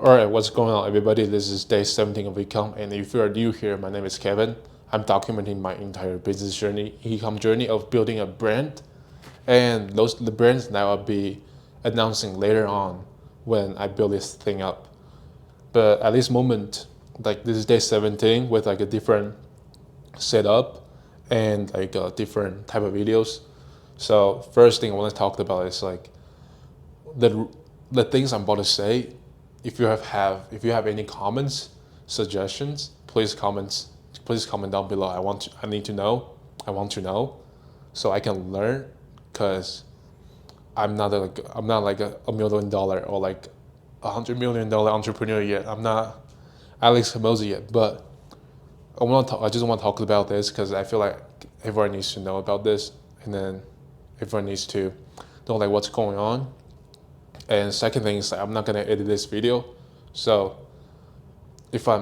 Alright, what's going on, everybody? This is day 17 of Ecom, and if you are new here, my name is Kevin. I'm documenting my entire business journey, Ecom journey of building a brand, and the brands that I'll be announcing later on when I build this thing up. But at this moment, like this is day 17 with like a different setup and like a different type of videos. So first thing I want to talk about is like the the things I'm about to say. If you have any comments, suggestions, please comment down below. I need to know. I want to know so I can learn, because I'm not like a $1 million or like $100 million entrepreneur yet. I'm not Alex Hermosi yet, but I just want to talk about this because I feel like everyone needs to know about this, and then everyone needs to know like what's going on. And second thing is like, I'm not gonna edit this video, so if I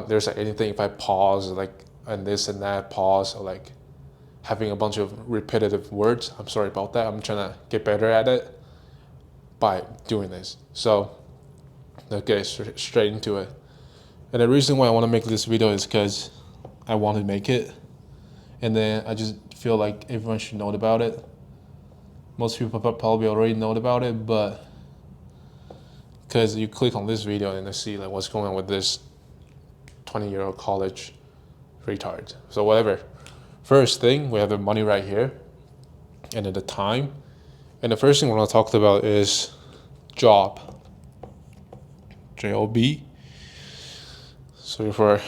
pause like and this and that pause or like having a bunch of repetitive words, I'm sorry about that. I'm trying to get better at it by doing this. So okay, straight into it. And the reason why I want to make this video is because I want to make it, and then I just feel like everyone should know about it. Most people probably already know about it, but because you click on this video and you see like what's going on with this 20-year-old college retard. So whatever. First thing, we have the money right here, and then the time. And the first thing we're gonna talk about is job. J-O-B. Sorry for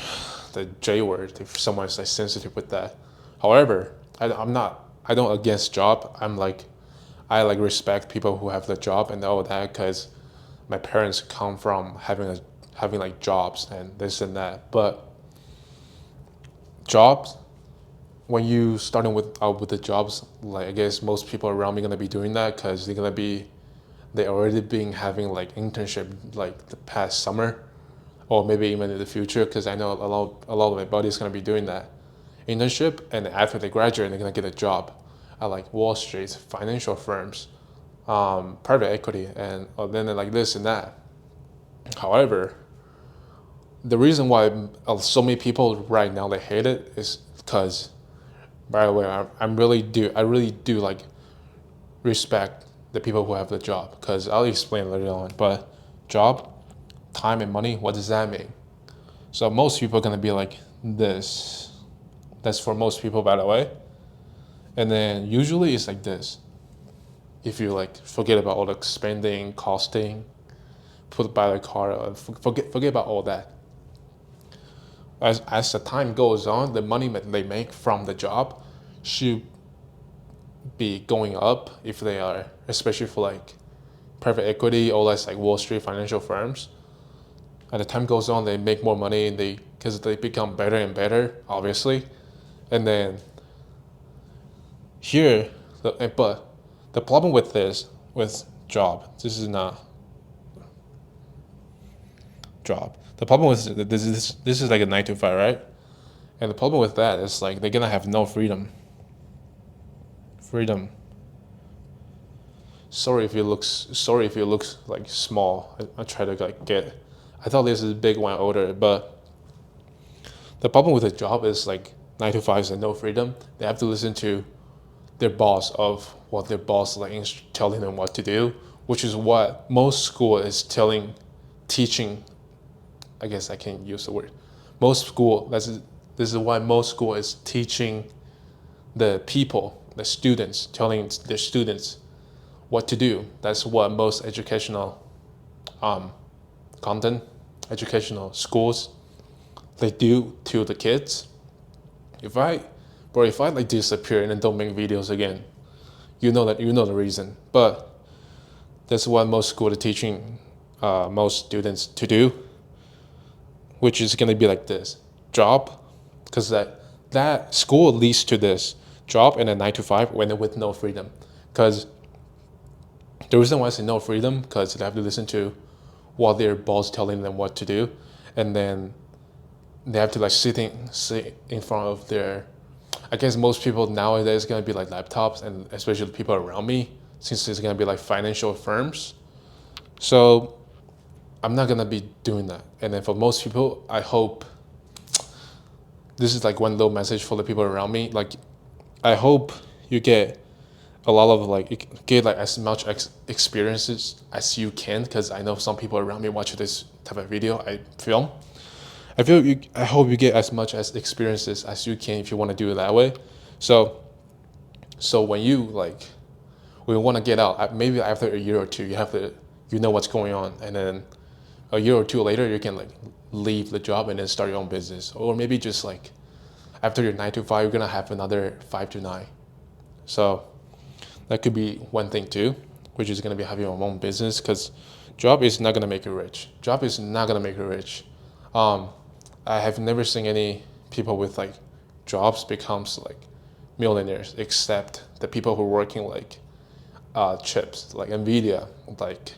the J word if someone's like sensitive with that. However, I don't against job. I respect people who have the job and all that, because my parents come from having like jobs and this and that. But jobs, when you starting with the jobs, like I guess most people around me gonna be doing that because they already been having like internship like the past summer, or maybe even in the future, because I know a lot of my buddies gonna be doing that internship, and after they graduate they're gonna get a job at like Wall Street, financial firms, private equity, and then like this and that. However, the reason why so many people right now they hate it is because, by the way, I really do like respect the people who have the job, because I'll explain later on. But job, time, and money, what does that mean? So most people are gonna be like this. That's for most people, by the way. And then usually it's like this. If you like forget about all the spending, costing, buy the car, forget about all that. As the time goes on, the money that they make from the job should be going up if they are, especially for like private equity or less like Wall Street financial firms. As the time goes on, they make more money, and because they become better and better, obviously. And then here, but the problem with job, this is not job. The problem with this is like a 9 to 5, right? And the problem with that is like they're gonna have no freedom. Sorry if it looks like small. I try to like get. I thought this is a big one older, but the problem with the job is like 9 to 5 and no freedom. They have to listen to their boss of what their boss like telling them what to do, which is what most school is teaching. I guess I can't use the word. This is why most school is teaching the students, telling their students what to do. That's what most educational content, educational schools, they do to the kids. If I like disappear and then don't make videos again, you know the reason. But that's what most schools are teaching most students to do, which is gonna be like this job, because that school leads to this job and a 9 to 5 with no freedom. Because the reason why I say no freedom, because they have to listen to what their boss telling them what to do, and then they have to like sit in front of their. I guess most people nowadays gonna be like laptops, and especially the people around me, since it's gonna be like financial firms. So I'm not gonna be doing that. And then for most people, I hope this is like one little message for the people around me. Like, I hope you get a lot of like get like as much experiences as you can, because I know some people around me watch this type of video I film. I hope you get as much as experiences as you can if you want to do it that way. So when you want to get out, maybe after a year or two, you know what's going on, and then a year or two later you can like leave the job and then start your own business, or maybe just like after your 9 to 5 you're gonna have another 5 to 9. So that could be one thing too, which is gonna be having your own business, because job is not gonna make you rich. Job is not gonna make you rich. I have never seen any people with like jobs becomes like millionaires, except the people who are working like chips, like Nvidia, like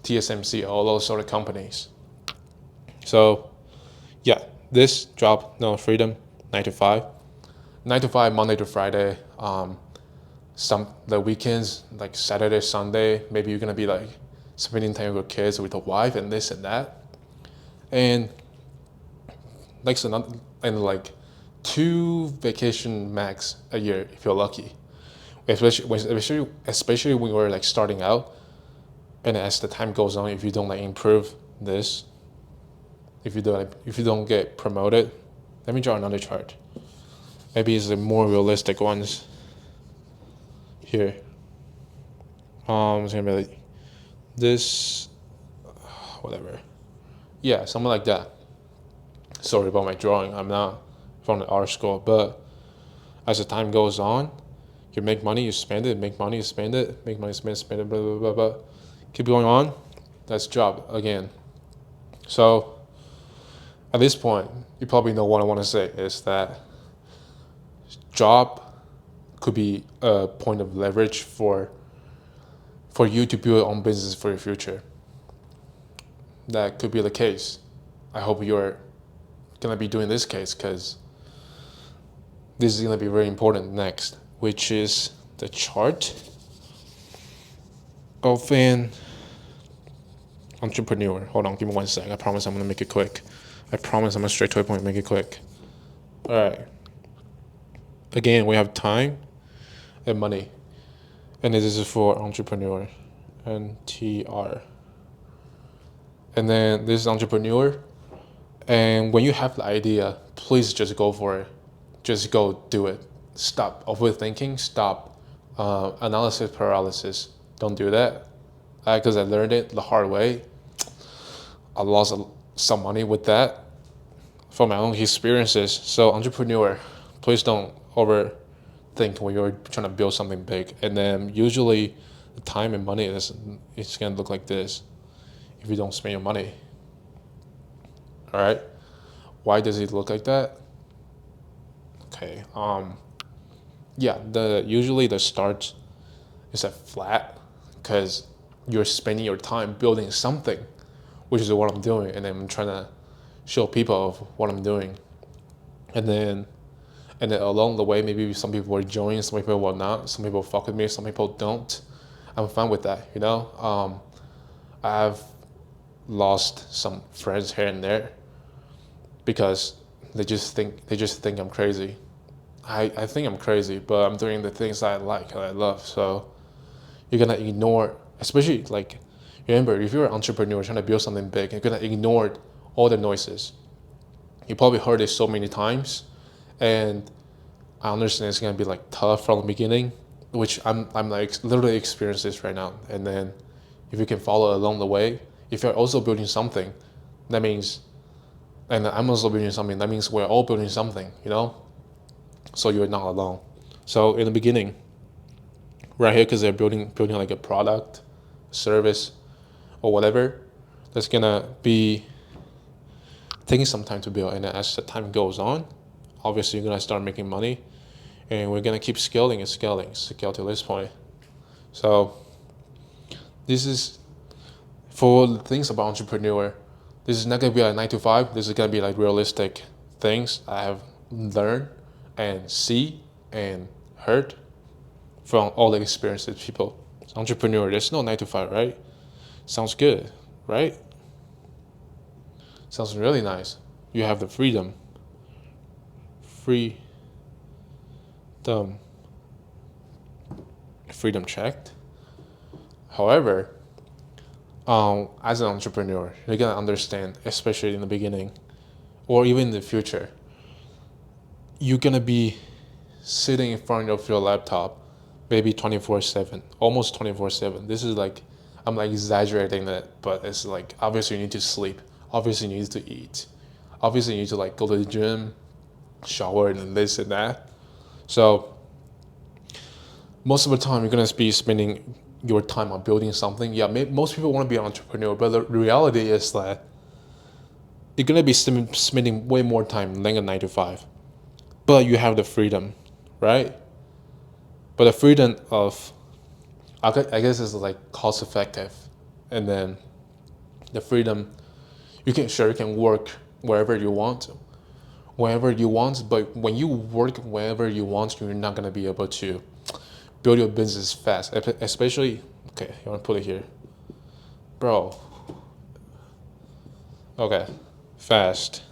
TSMC, all those sort of companies. So yeah, this job, no freedom, 9 to 5, 9 to 5, Monday to Friday. Some the weekends, like Saturday, Sunday, maybe you're gonna be like spending time with your kids, with the wife, and this and that, and like 2 vacation max a year if you're lucky. Especially when you're like starting out, and as the time goes on, if you don't like improve this, if you don't get promoted, let me draw another chart. Maybe it's the more realistic ones here. It's gonna be like this, whatever. Yeah, something like that. Sorry about my drawing. I'm not from the art school, but as the time goes on, you make money, you spend it, make money, you spend it, make money, spend it, blah blah blah blah. Keep going on. That's job again. So at this point, you probably know what I want to say is that job could be a point of leverage for you to build your own business for your future. That could be the case. I hope you're gonna be doing this case, because this is gonna be very important next, which is the chart of an entrepreneur. Hold on, give me 1 sec. I promise I'm gonna make it quick. I promise I'm gonna straight to the point, make it quick. All right. Again, we have time and money, and this is for entrepreneur, NTR. And then this is entrepreneur. And when you have the idea, please just go for it. Just go do it. Stop overthinking. Stop analysis paralysis. Don't do that. Because I learned it the hard way. I lost some money with that from my own experiences. So entrepreneur, please don't overthink when you're trying to build something big. And then usually the time and money it's gonna look like this if you don't spend your money. All right. Why does it look like that? Okay. Yeah. Usually the start is a flat, because you're spending your time building something, which is what I'm doing, and then I'm trying to show people of what I'm doing, and then along the way, maybe some people will join, some people will not, some people fuck with me, some people don't. I'm fine with that, you know. I've lost some friends here and there because they just think I'm crazy. I think I'm crazy, but I'm doing the things I like and I love. So you're gonna ignore, especially like, remember, if you're an entrepreneur trying to build something big, you're gonna ignore all the noises. You probably heard it so many times, and I understand it's gonna be like tough from the beginning, which I'm like literally experiencing this right now. And then if you can follow along the way, if you're also building something, that means, and I'm also building something, that means we're all building something, you know? So you're not alone. So in the beginning, right here, because they're building like a product, service, or whatever, that's gonna be taking some time to build. And as the time goes on, obviously you're gonna start making money, and we're gonna keep scaling and scale to this point. So this is for the things about entrepreneur. This is not gonna be like 9 to 5. This is gonna be like realistic things I have learned and see and heard from all the experiences people. So entrepreneur, there's no 9 to 5, right? Sounds good, right? Sounds really nice. You have the freedom. Freedom. Freedom checked. However, as an entrepreneur, you're gonna understand, especially in the beginning, or even in the future, you're gonna be sitting in front of your laptop, maybe 24/7, almost 24/7. This is like, I'm like exaggerating it, but it's like obviously you need to sleep, obviously you need to eat, obviously you need to like go to the gym, shower, and this and that. So most of the time you're gonna be spending your time on building something. Yeah, most people want to be an entrepreneur, but the reality is that you're gonna be spending way more time than a 9 to 5. But you have the freedom, right? But the freedom of, I guess, is like cost effective, and then the freedom, you can work wherever you want, whenever you want. But when you work wherever you want, you're not gonna be able to build your business fast, especially. Okay, you want to put it here, bro. Okay, fast.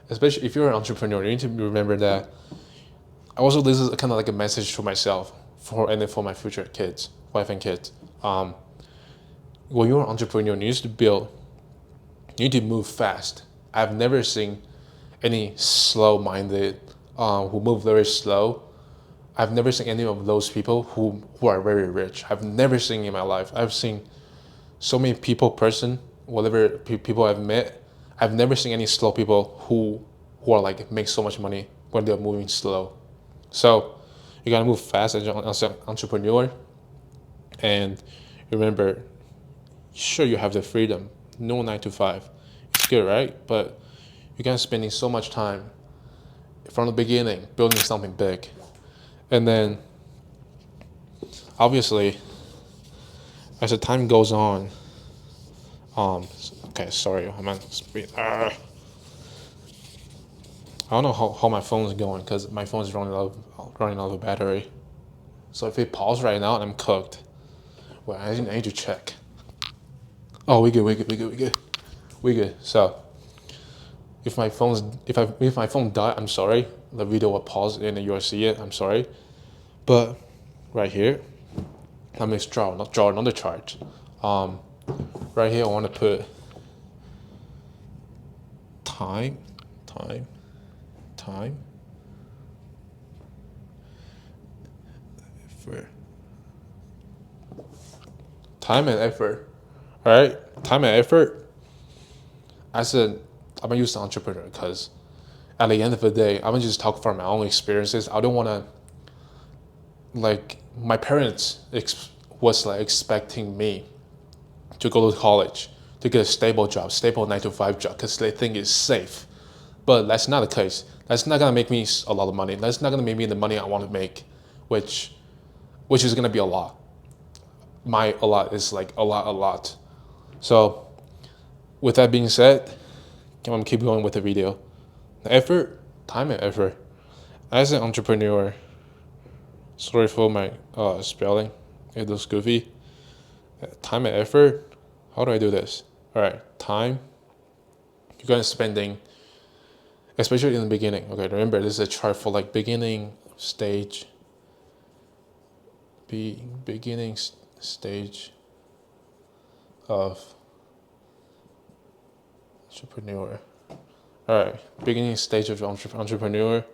Especially if you're an entrepreneur, you need to remember that. Also, this is kind of like a message to myself and then for my future kids, wife and kids. When you're an entrepreneur, you need to move fast. I've never seen any slow-minded who move very slow. I've never seen any of those people who are very rich. I've never seen in my life. I've seen so many whatever people I've met. I've never seen any slow people who are like make so much money when they're moving slow. So you gotta move fast as an entrepreneur, and remember, sure you have the freedom, no 9 to 5. It's good, right? But you're gonna spending so much time from the beginning building something big, and then obviously as the time goes on, okay, sorry, I'm on speed. I don't know how my phone is going because my phone is running out of battery. So if it pauses right now, I'm cooked. Well, I need to check. Oh, we good. So if my phone died, I'm sorry. The video will pause and you'll see it. I'm sorry, but right here, let me draw another chart. Right here, I want to put time, time, time, effort, time and effort. All right, time and effort. I said I'm gonna use the entrepreneur because at the end of the day, I'm gonna just talk from my own experiences. I don't want to like my parents was like expecting me to go to college to get a stable job, stable 9 to 5 job, because they think it's safe. But that's not the case. That's not gonna make me a lot of money. That's not gonna make me the money I want to make, which is gonna be a lot. A lot is like a lot. So with that being said, I'm gonna keep going with the video. Effort, time and effort. As an entrepreneur, sorry for my spelling. It looks goofy. Time and effort. How do I do this? All right, time. You're gonna spending, especially in the beginning. Okay, remember this is a chart for like beginning stage. Beginning stage of entrepreneur. All right, beginning stage of entrepreneur.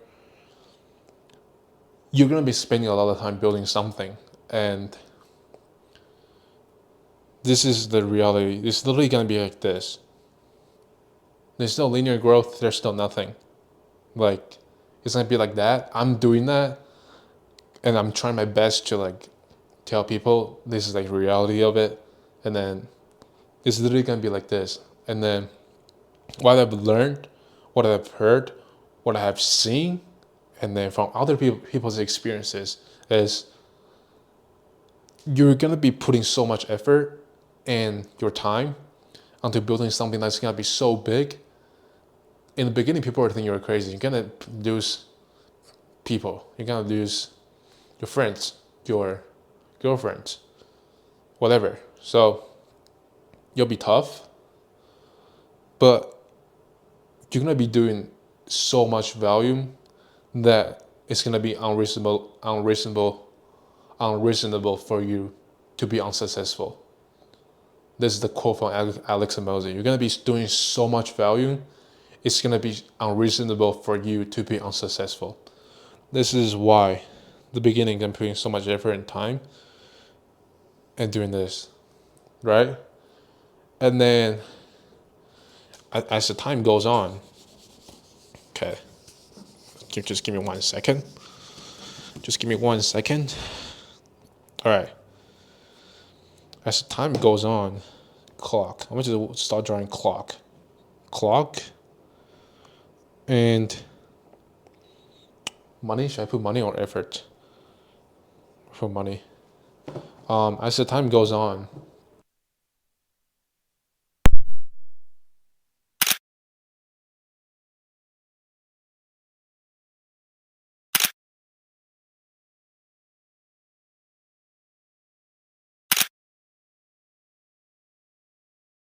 You're gonna be spending a lot of time building something, and this is the reality. It's literally gonna be like this. There's no linear growth. There's still nothing. Like it's gonna be like that. I'm doing that, and I'm trying my best to like tell people this is like reality of it, and then it's literally gonna be like this. And then what I've learned, what I've heard, what I have seen, and then from other people's experiences is you're gonna be putting so much effort and your time onto building something that's gonna be so big. In the beginning, people are thinking you're crazy. You're gonna lose people. You're gonna lose your friends, your girlfriends, whatever. So you'll be tough. but you're gonna be doing so much volume that it's gonna be unreasonable for you to be unsuccessful. This is the quote from Alex Hormozi. You're gonna be doing so much volume, it's gonna be unreasonable for you to be unsuccessful. This is why the beginning I'm putting so much effort and time and doing this, right? And then as the time goes on, okay, just give me 1 second. Just give me 1 second. All right. As the time goes on, clock. I'm going to start drawing clock. Clock. And money. Should I put money or effort? For money. As the time goes on,